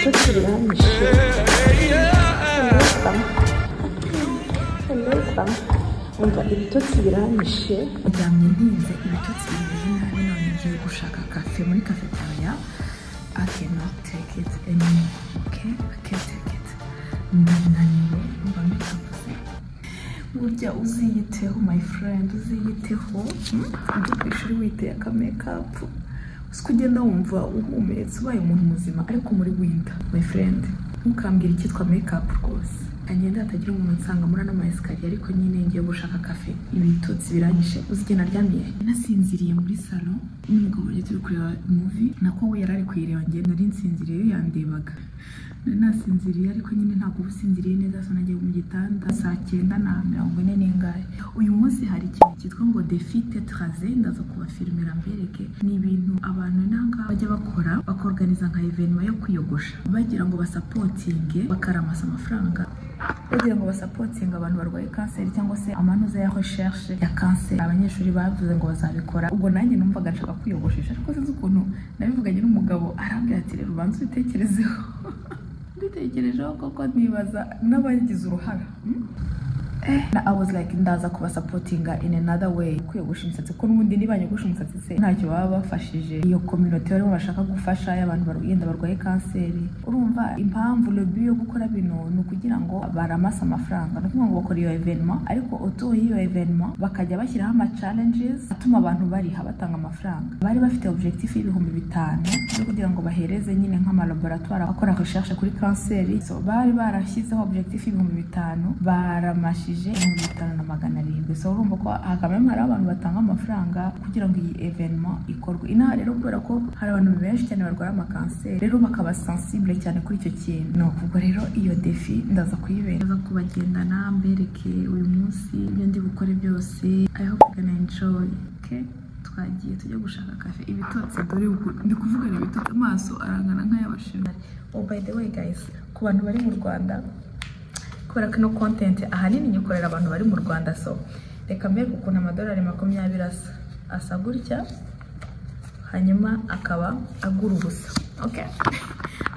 ibitotsi biranyishe umva ibitotsi biranyishe uryamye ntinze ibitotsi bimeze nabi none ngiye gushaka kafe muri cafeteria I cannot take it anymore okay I can't take it ndananiwe mba mbikavuze burya uziyiteho my friend uziyiteho ujye ku ishuri witeye aka makeup uko ugenda wumva uhumetse ubaye umuntu muzima ariko muri winter my friend ntukambwira icyitwa makeup rwose agenda hatagira umuntu nsanga muri ama escalier ariko nyine ngiye gushaka kafe ibitotsi biranyishe uzigena ryamiye nasinziriye muri salon n'umugabo wanjye turi kureba movie nako we yarari kuyireba ngiye nari nsinziriye yandebaga nasinziriye ariko nyine ntabwo ubusinziriye neza so nagiye mu gitanda saa 9:40 n'ingahe uyu munsi hari ikintu cyitwa ngo défi tetraze ndaza kubafilmira mbereke ni ibintu abantu nanga bajya bakora bakorganiza nka evenement yo kwiyogosha bagira ngo basupportinge bakaramasa amafaranga bagira ngo basupportinge abantu barwaye cancer cyangwa se amanuza ya recherche ya cancer abanyeshuri bavuze ngo bazabikora ubwo nanjye numvaga nshaka kwiyogoshesha ariko sinzi ukuntu nabivuganye n'umugabo arambwira ati rero ubanze ubitekerezeho mbitekerejeho koko nibaza n'abagize uruhara I was like ndaza kuba supportinga in another way kwiyogosha imisatsi ko n'ubundi niba nyogosha umusatsi se ntacyo baba bafashije iyo community barimo bashaka gufasha y'abantu barugenda barwaye kanseri urumva impamvu lobby yo gukora bino ni ukugira ngo baramasa amafaranga no kuvuga ngo bakora iyo evenement ariko auto iyo evenement bakajya bashyiraho ama challenges atuma abantu bariha batanga amafaranga bari bafite objectif y'ibihumbi 5 yo kugira ngo bahereze nyine nk'ama laboratoire akora recherche kuri kanseri so bari barashyizeho objectif y'ibihumbi 5 baramashije 5,700 so urumva ko hakamwe hari abantu batanga amafaranga kugira ngo iyi evenement ikorwe ina rero kubera ko hari abantu benshi cyane barwara amakanseri rero bakaba sensible cyane kuri icyo kintu no kubwo rero iyo défi ndaza kuyibera ndaza kubagendana mbereke uyu munsi ibyo ndi bukore byose I hope you can enjoy okay twagiye tujya gushaka kafe ibitotsi dore ndi kuvuga ibitotsi amaso arangana nk'ayabashimira oh by the way guys ku bantu bari mu Rwanda kubera ko no content ahanini nyikorera abantu bari mu Rwanda so reka mbere ukuntu amadolari 20 asa gutya hanyuma akaba agura ubusa okay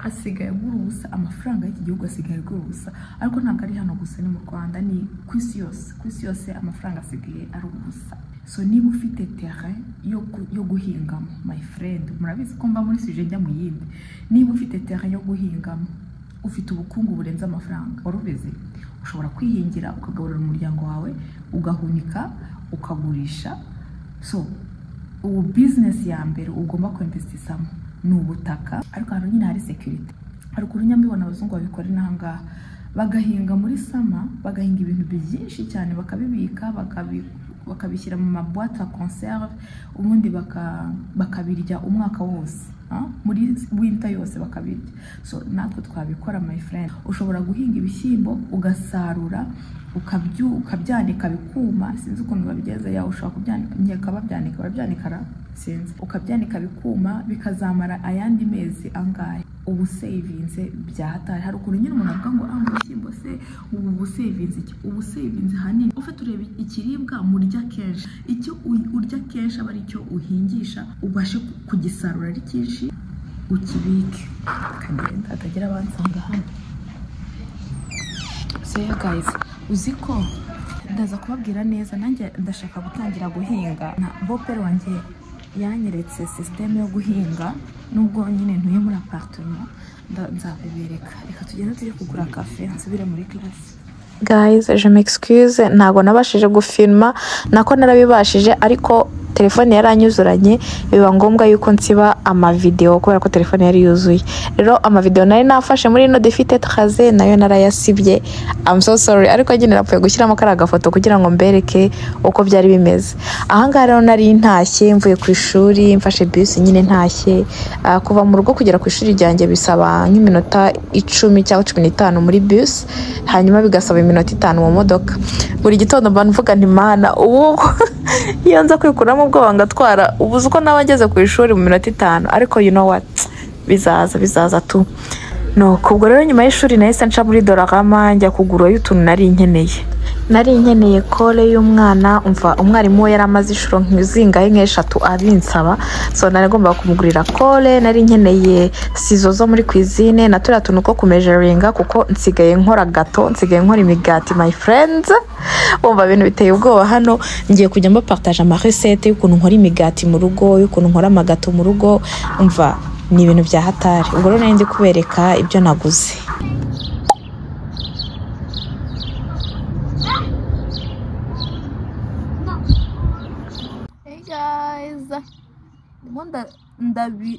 asigaye agura ubusa amafaranga y'iki gihugu asigaye agura ubusa ariko ntabwo ari hano gusa ni mu Rwanda ni ku isi yose amafaranga asigaye ari ubusa so niba ufite terrain yo guhingamo my friend murabizi ko mba muri suje njya mu yindi niba ufite terrain yo guhingamo ufite ubukungu burenze amafaranga warubizi ushobora kwihingira ukagaburira umuryango wawe ugahunika ukagurisha so ubu business ya mbere ugomba kwinvestisamo ni ubutaka ariko hano nyine hari security ariko urunyambibona abazungu babikora n'ahangaha bagahinga muri sama bagahinga ibintu byinshi cyane bakabibika bakabishyira mu maboîte à conserve ubundi bakabirya umwaka wose muri winter yose bakabirya so natwe twabikora my friend ushobora guhinga ibishyimbo ugasarura ukabyanika bikuma sinzi ukuntu babigeze ya ushobora kubyanika babyanika sinzi ukabyanika bikuma bikazamara ayandi mezi angahe ubu savinze byahatari hari ukuntu nyine umuntu avuga ngo ibishyimbo se ubu savinze hanini ufite ureba ikiribwa murya kenshi icyo urya kenshi aba ari cyo uhingisha ubashe kugisarura ari cyinshi ukibike kagenda atagira abansanga hano so yeah guys uziko ndaza kubabwira neza nanjye ndashaka gutangira guhinga na bopero wanjye yanyeretse system yo guhinga nubwo nyine ntuye muri appartement nzabibereka reka tugende tujye kugura cafe nsubire muri classe guys je m'excuse ntago nabashije gufilma nako narabibashije ariko telefone yaranyuzuranye biba ngombwa yuko nsiba ama video kubera ko telefone yari yuzuye rero ama video nari nafashe muri no défi tetraze nayo narayasibye I'm so sorry ariko nyine napfuye gushyiramo karaga foto kugira ngo mbereke uko byari bimeze ahangaha rero nari ntashye mvuye ku ishuri mfashe bus nyine ntashye kuva mu rugo kugera ku ishuri ryanjye bisaba nk'iminota 10 cyangwa 15 muri bus hanyuma bigasaba iminota 5 mu modoka buri gitondo mba mvuga nti mana ubu iyo nza kwikuramo ubwoba ngatwara ubuze uko nabageze ku ishuri mu minota 5 ariko you know what bizaza tu no kubwo rero nyuma y'ishuri nahise nca muri Dollarama njya kugura utuntu nari nkeneye nari nkeneye kole y'umwana umva umwarimu we yaramaze ishuro nk'izingahe nk'eshatu abinsaba so nari ngomba kumugurira kole nari nkeneye sizo zo muri cuisine na turiya tuntu ko kumeasuringa kuko nsigaye nkora gato nsigaye nkora imigati my friends umva ibintu biteye ubwoba hano ngiye kujya mbapartage ama recette y'ukuntu nkora imigati mu rugo y'ukuntu nkora amagato mu rugo umva ni ibintu bya hatari ubwo rero nari ndi kubereka ibyo naguze.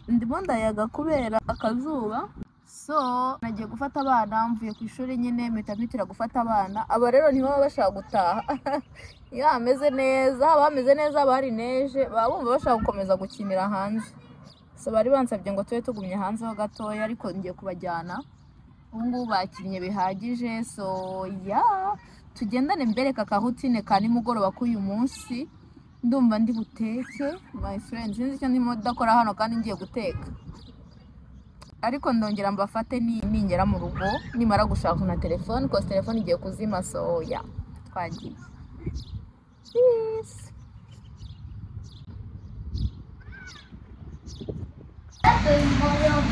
Ndimo ndayaga kubera akazuba so nagiye gufata abana mvuye ku ishuri nyine mpitira gufata abana aba rero ntibaba bashaka gutaha iyo hameze neza bari neje babumva bashaka gukomeza gukinira hanze so bari bansabye ngo tube tugumye hanze ho gatoya ariko ngiye kubajyana ubu ngubu bakinnye bihagije so tugendane mbereka kahutine ka nimugoroba k'uyu munsi ndumva ndi buteke my friends sinzi icyo ndimo dakora hano kandi ngiye guteka ariko ndongera mbafate ningera mu rugo nimara gushaka na telefone ko telefone igiye kuzima so twagiye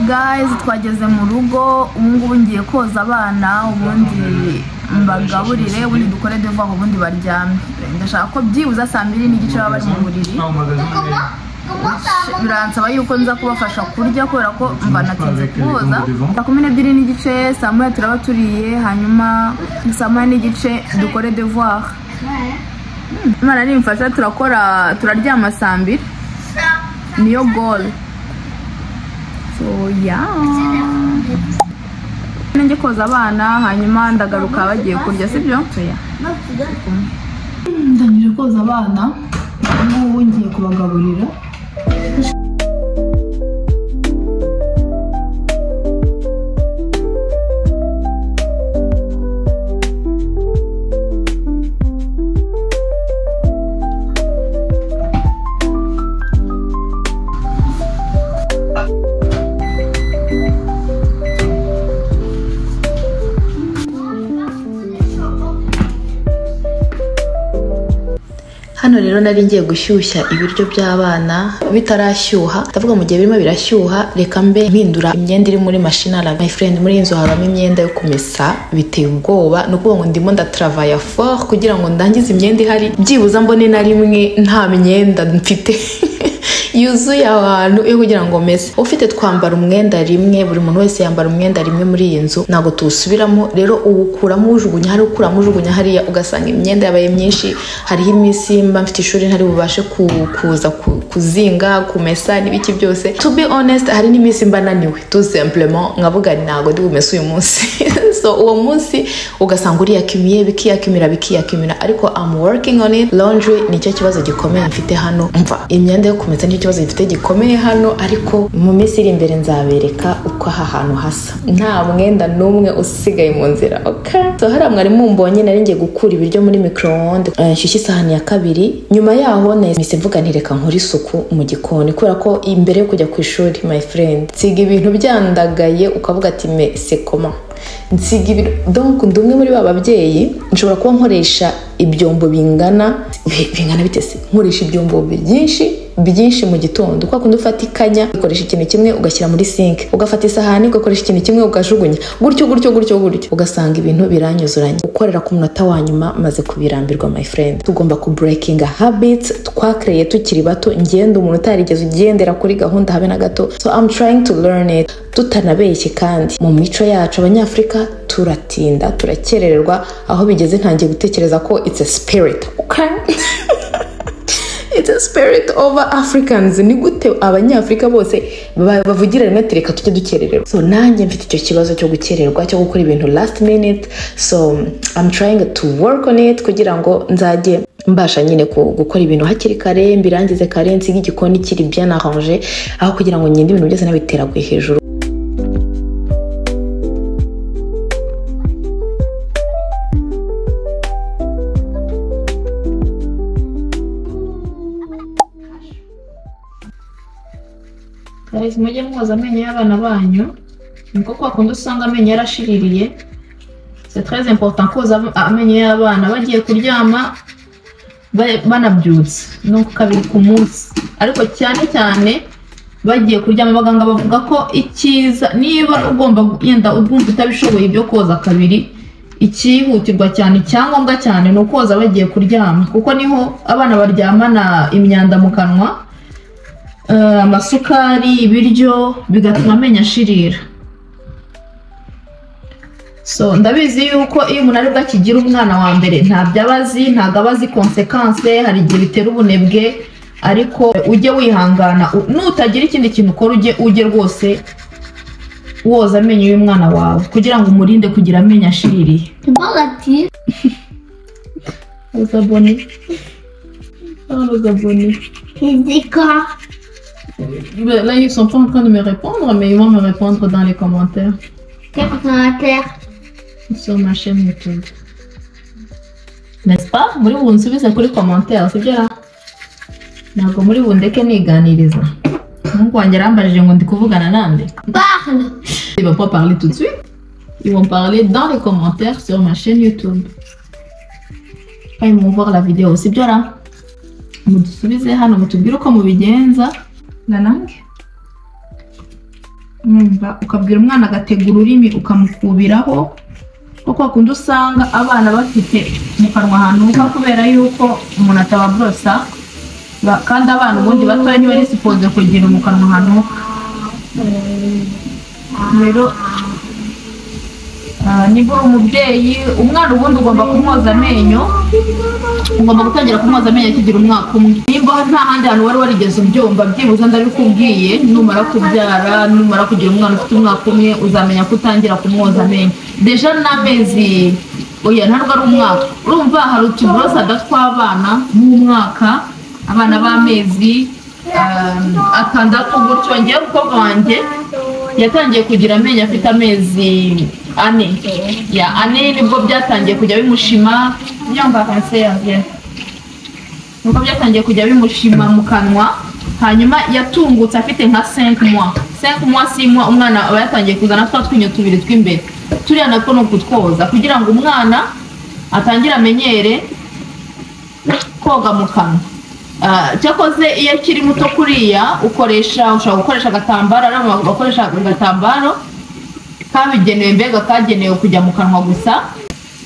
guys twageze mu rugo ubu ngubu ngiye koza abana ubundi mbagaburire ubundi dukore devoir ubundi baryame ndashaka ko byibuza 2:30 baba bari mu buriri biransaba yuko nza kubafasha kurya kubera ko mba natinze kuboza 2:30 saa moya turaba turiye hanyuma saa moya n'igice dukore devoir Imana nimfasha turaryama saa 2 niyo goal so nenge koza abana hanyuma ndagaruka bagiye kurya sibyo ndangije koza abana ubu ngiye kubagaburira hano rero nari ngiye gushyushya ibiryo by'abana bitarashyuha ndavuga mu gihe birimo birashyuha reka mbe mpindura imyenda iri muri machine la my friend muri inzu habamo imyenda yo kumesa biteye ubwoba no kuvuga ngo ndimo ndatravailler fort kugira ngo ndangize imyenda ihari byibuza mbone na rimwe nta myenda mfite yuzuye abantu yo kugira ngo mese ufite twambara umwenda rimwe buri muntu wese yambara umwenda rimwe muri iyi nzu nago tuwusubiramo rero uwukuramo ujugunya hari ukuramo ujugunya hariya ugasanga imyenda yabaye myinshi hariho imisi mba mfite ishuri ntari bubashe kuza kuzinga kumesa n'ibiki byose to be honest hari n'imisi mba naniwe tout simplement nkavuga nago ndi bumese uyu munsi so uwo munsi ugasanga uri yakimiye bikiyakimira ariko I'm working on it laundry nicyo kibazo gikomeye mfite hano mva imyenda yo kumesa nicyo kibazo gifite gikomeye hano ariko mu minsi iri imbere nzabereka uko aha hantu hasa nta mwenda n'umwe usigaye mu nzira okay so hari mwari mumbonye nari ngiye gukura ibiryo muri microonde nshyushye isahani ya 2 nyuma yaho nahise mvuga ntireka nkora isuku mu gikoni kubera ko imbere yo kujya ku ishuri my friend siga ibintu byandagaye ukavuga ati me c'est comment nsiga ibintu donc ndumwe muri bababyeyi nshobora kuba nkoresha ibyombo bingana bitese nkoresha ibyombo byinshi mu gitondo kwa kundi ufata ikanya ukoresha ikintu kimwe ugashyira muri sink ugafata isahani ugakoresha ikintu kimwe ugajugunya gutyo ugasanga ibintu biranyuzuranye ukorera ku munota wa nyuma maze kubirambirwa my friend tugomba ku breaking habits twakreye tukiri bato ngenda umuntu utarigeze ugendera kuri gahunda habe na gato so I'm trying to learn it tutanabeshye kandi mu mico yacu abanyafrika turatinda turakerererwa aho bigeze ntangiye gutekereza ko it's a spirit okay it's a spirit over Africans ni gute abanyafrika bose bavugira rimwe tereka tujye dukerererwa so nanjye mfite icyo kibazo cyo gukererwa cyo gukora ibintu last minute so I'm trying to work on it kugira ngo nzajye mbasha nyine gukora ibintu hakiri kare mbirangize kare nsiga igikoni kiri bien arrangé aho kugira ngo nyinde ibintu byose nabiteraguye hejuru guys mujye mwoza amenyo y'abana banyu niko kwa kundi usanga amenyo yarashiririye c'est très important koza amenyo y'abana bagiye kuryama banabyutse no kabiri ku munsi, ariko cyane cyane bagiye kuryama. Abaganga bavuga ko ikiza niba ugomba yenda ubwumva utabishoboye ibyo koza kabiri, ikihutirwa cyane cyangombwa cyane no koza bagiye kuryama, kuko niho abana baryamana imyanda mu kanwa, amasukari, ibiryo, bigatuma amenyo ashirira. So ndabizi yuko iyo umuntu ari bwakigira umwana wa mbere ntabwo abazi consequence, hari igihe bitera ubunebwe, ariko ujye wihangana, nutagira ikindi kintu ukora ujye rwose woza amenyo y'umwana wawe kugira ngo umurinde kugira amenyo ashiririye. Aux abonnés. Là, ils sont pas en train de me répondre, mais ils vont me répondre dans les commentaires. Quel commentaire? Sur ma chaîne YouTube. N'est-ce pas? Muri bunsubize kuri commentaire, sibyo ra? Ntabwo muri bundeke niganiriza. Mungu wanjye arambajije ngo ndi kuvugana nande. Parle. Ils vont pas parler tout de suite. Ils vont parler dans les commentaires sur ma chaîne YouTube. Ils vont voir la vidéo, sibyo ra? Mudusubize hano mutubwire uko mubigenza. La langue. Ukabwira umwana agategura ururimi ukamukubiraho, kuko akunda usanga abana bafite mu kanwa ahantu kubera yuko umuntu atababrosa, kandi abana ubundi batoya niba ari suppose kugira mu kanwa ahantu. Rero niba umubyeyi umwana ubundi ugomba kumwoza amenyo, ugomba gutangira kumwoza amenyo akigira umwaka umwe. Nimba nta handi hantu wari warigeze ubyumva, byibuze ndabikubwiye, numara kubyara, numara kugira umwana ufite umwaka umwe uzamenya ko utangira kumwoza amenyo. Deja n'amezi oya ntabwo ari umwaka, urumva hari utuburosa tw'abana n'umwaka, abana b'amezi atandatu gutyo. Ngiye umukobwa wanjye yatangiye kugira amenyo afite amezi ane, ane nibwo byatangiye kujya bimushima, nubwo byatangiye kujya bimushima mu kanwa. Hanyuma yatungutse afite nka 5 mois, 6 mois umwana aba yatangiye kuzana twa twinyo tubiri tw'imbere, turiya natwo no kutwoza kugira ngo umwana atangire amenyere koga mu kanwa. Cyakoze iyo akiri muto kuriya ushobora gukoresha agatambaro, arimo bakoresha agatambaro kabigenewe, mbega kagenewe kujya mu kanwa gusa,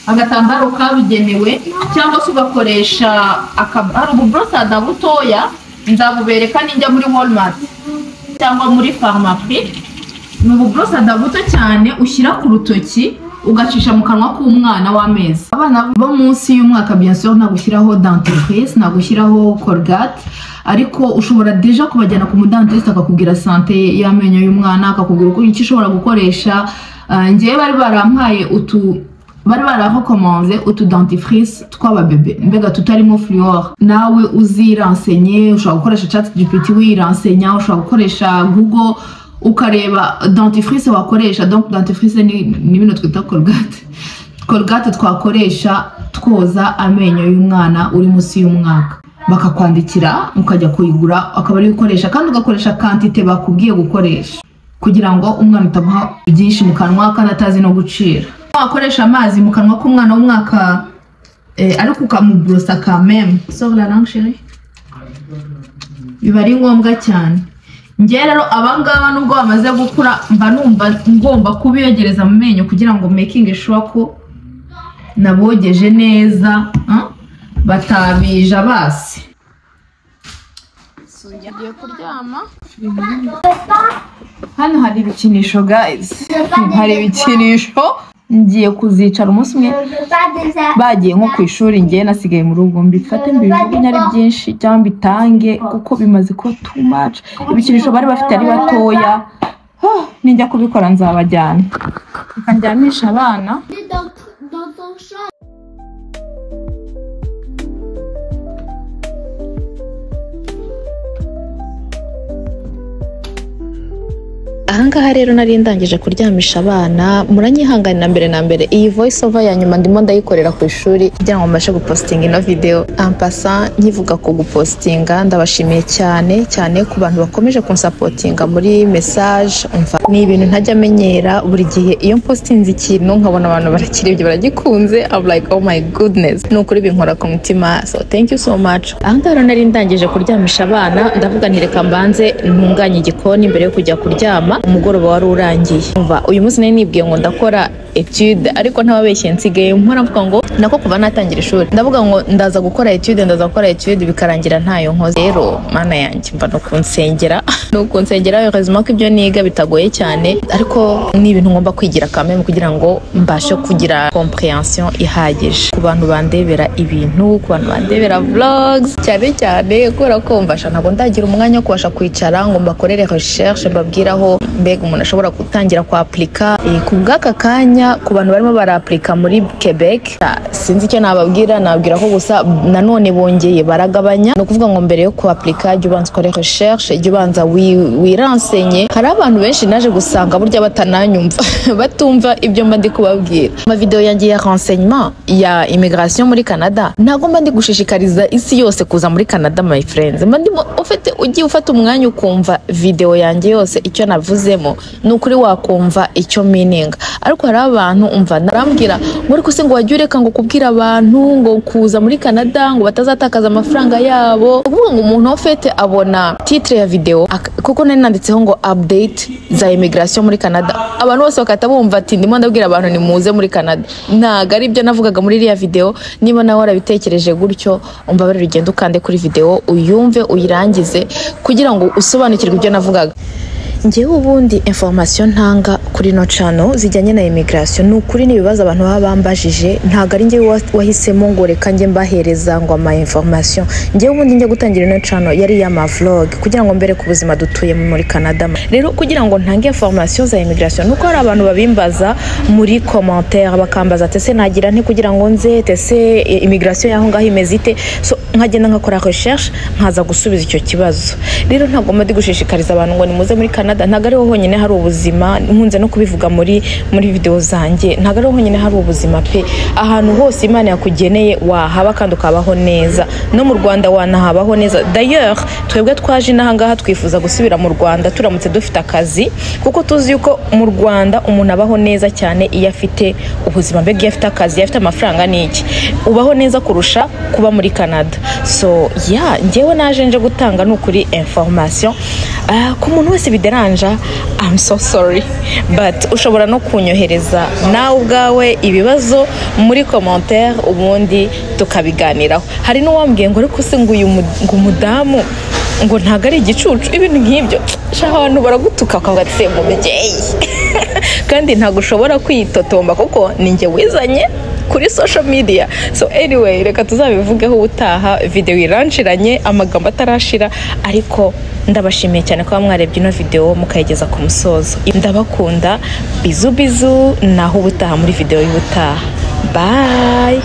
agatambaro kabigenewe, cyangwa se ugakoresha hari ububrosada butoya, nzabubereka ninjya muri Walmart cyangwa muri Pharmaprix. Ni ububrosada buto cyane ushyira ku rutoki ugacisha mu kanwa k'umwana w'amezi. Abana bo munsi y'umwaka bien sûr nta gushyiraho dentifrice, nta gushyiraho Colgate, ariko ushobora deja kubajyana ku mudentiste akakubwira sante y'amenyo y'umwana, akakubwira uko iki ushobora gukoresha. Ngiye bari barampaye bari bararecommandé utu dentifrice tw'ababebe, mbega tutarimo fluor. Nawe uzirensenye, ushobora gukoresha ChatGPT wirensenya, ushobora gukoresha Google ukareba dentifrice wakoresha. Donc dentifrice ni bino twita Colgate twakoresha twoza amenyo y'umwana uri munsi y'umwaka, bakakwandikira ukajya kuyigura, akaba ari ukoresha, kandi ugakoresha quantité bakubwiye gukoresha kugira ngo umwana utamuha byinshi mu kanwa kandi atazi no gucira. Wakoresha amazi mu kanwa k'umwana w'umwaka ariko ukamubrosa quand même. Sors la langue chérie. Biba ari ngombwa cyane. Ngiye rero abangaba nubwo bamaze gukura mba numva ngomba kubiyegereza mu menyo kugira ngo making sure ko nabogeje neza, batabija basi. So ngiye kuryama. Hano hari ibikinisho guys, hari ibikinisho. Ngiye kuzicara umunsi umwe bagiye nko ku ishuri, ngiye nasigaye mu rugo mbifate mbijugunye ari byinshi cyangwa mbitange kuko bimaze ko too much. Ibikinisho bari bafite ari batoya, ninjya kubikora nzabajyana kandyamisha abana. ahangaha rero nari ndangije kuryamisha abana, muranyihanganira mbere na mbere iyi voice over ya nyuma ndimo ndayikorera ku ishuri kugira ngo mbashe gupostinga ino video. En passant nkivuga ko gupostinga, ndabashimiye cyane cyane ku bantu bakomeje kunsapotinga muri message. Umva ni ibintu ntajya amenyera, buri gihe iyo postinze ikintu nkabona abantu barakirebye baragikunze, I'm like oh my goodness, nukuri binkora ku mutima. So thank you so much. Ahangaha nari ndangije kuryamisha abana, ndavuga nti reka mbanze ntunganye igikoni mbere yo kujya kuryama. Umugoroba wari urangiye, umva uyu munsi nari nibwiye ngo ndakora etude, ariko ntababeshye nsigaye mpora mvuga ngo nako kuva natangira ishuri ndavuga ngo ndaza gukora etude bikarangira ntayo nkoze. Rero mana yanjye mba no kunsengera heureusement ko ibyo niga bitagoye cyane, ariko ni ibintu ngomba kwigira kameme kugira ngo mbashe kugira comprehension ihagije ku bantu bandebera ibintu, ku bantu bandebera vlogs cyane kubera ko mbasha ntabwo ndagira umwanya wo kubasha kwicara ngo mbakorere recherche mbabwiraho mbega umuntu ashobora gutangira ku applica ku bw'aka kanya. Ku bantu barimo bara-applica muri Quebec sinzi icyo nababwira ko gusa nanone bongeye baragabanya, no kuvuga ngo mbere yo ku applica jya ubanza ukore recherche, jya ubanza wirensenye. Hari abantu benshi naje gusanga burya batananyumva batumva ibyo mba ndi kubabwira. Ama video yanjye ya renseignement ya immigration muri Canada ntago mba ndi gushishikariza isi yose kuza muri Canada my friends. Mba ndimo ugiye ufata umwanya ukumva video yanjye yose icyo navuzemo, nukuri wakumva icyo meaning. Ariko hari abantu umva narambwira ngo ariko se ngo wajye ureka ngo kubwira abantu ngo kuza muri Canada ngo batazatakaza amafaranga yabo. Uvuga ngo umuntu ofete abona titre ya video kuko nari nanditseho ngo update za immigration muri Canada, abantu bose bakata bumva ati ndimo ndabwira abantu ni muze muri Canada. Ntago ari byo navugaga muri iriya video. Niba nawe warabitekereje gutyo, umva bari rugendo ukande kuri video uyumve uyirangize kugira ngo usobanukirwe ibyo navugaga. Ngewe ubundi information ntanga kuri no channel zijyanye na immigration n'ukuri nibibaza abantu baba bambajije, ntago ari ngewe wahisemo ngo reka nge mbahereza ngo ama information. Ngewe ubundi nge gutangira no channel yari ya ma vlog kugira ngo mbere ku buzima dutuye muri Canada. Rero kugira ngo ntange information za immigration nuko hari abantu babimbaza muri commentaire bakambaza tese nagira nte kugira ngo nze tese immigration yaho ngaho imeze ite. So nkagenda nkakora recherche nkaza gusubiza icyo kibazo. Rero ntago madi gushishikariza abantu ngo nimuze muri Canada. Ntago ari ho honyine hari ubuzima, nkunze no kubivuga muri video zanjye. Ntago ari ho honyine hari ubuzima pe, ahantu hose Imana yakugeneye wahaba kandi ukabaho neza. No mu Rwanda wanahabaho neza. D'ailleurs twebwe twaje nahangaha twifuza gusubira mu Rwanda turamutse dufite akazi, kuko tuzi yuko mu Rwanda umuntu abaho neza cyane iyo afite ubuzima, mbega iyo afite akazi, iyo afite amafaranga n'iki ubaho neza kurusha kuba muri Canada. So ngewe naje nje gutanga n'ukuri information ku muntu wese bideranja. I'm so sorry but ushobora no kunyohereza nawe ubwawe ibibazo muri commentaire ubundi tukabiganiraho. Hari n'uwambwiye ngo ariko se ngo uyu umudamu ngo ntago ari igicucu, ibintu nk'ibyo abantu baragutuka bakavuga ati se mubyeyi kandi ntago ushobora kwitotomba kuko ninjye wizanye kuri social media. So anyway reka tuzabivugeho ubutaha, video iranshiranye amagambo atarashira, ariko ndabashimiye cyane ko mwarebye ino video mukayigeza ku musozo. Ndabakunda, bizu naho ubutaha muri video y'ubutaha. Bye.